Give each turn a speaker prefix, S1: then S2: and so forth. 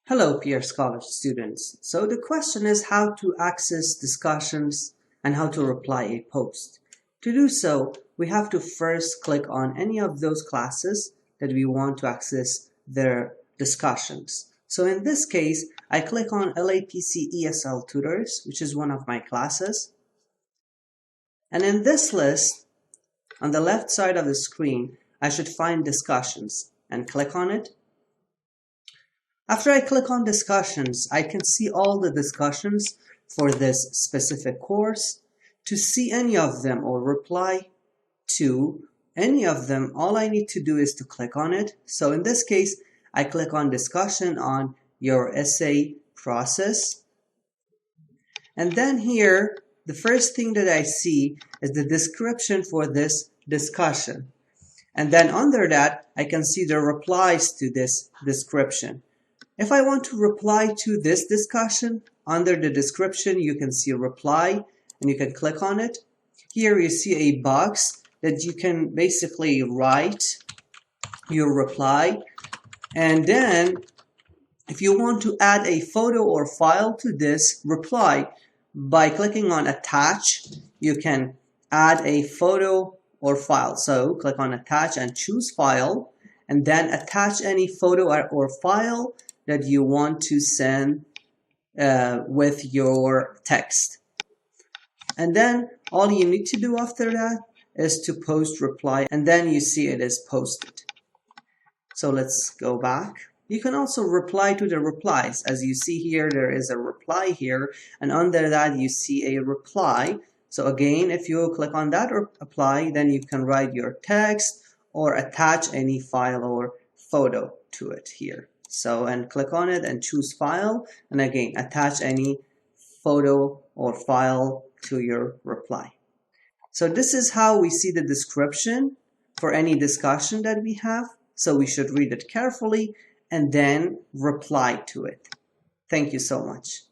S1: Hello, Pierce College students. So the question is how to access discussions and how to reply a post. To do so, we have to first click on any of those classes that we want to access their discussions. So in this case, I click on LAPC ESL Tutors, which is one of my classes. And in this list, on the left side of the screen, I should find discussions and click on it. After I click on discussions, I can see all the discussions for this specific course. To see any of them or reply to any of them, all I need to do is to click on it. So in this case, I click on discussion on your essay process. And then here, the first thing that I see is the description for this discussion. And then under that, I can see the replies to this description. If I want to reply to this discussion, under the description you can see reply and you can click on it. Here you see a box that you can basically write your reply, and then if you want to add a photo or file to this reply, by clicking on attach you can add a photo or file. So click on attach and choose file, and then attach any photo or file that you want to send with your text. And then all you need to do after that is to post reply, and then you see it is posted. So let's go back. You can also reply to the replies. As you see here, there is a reply here, and under that you see a reply. So again, if you click on that or apply, then you can write your text or attach any file or photo to it here. So, and click on it and choose file, and again attach any photo or file to your reply. So this is how we see the description for any discussion that we have. So we should read it carefully and then reply to it. Thank you so much.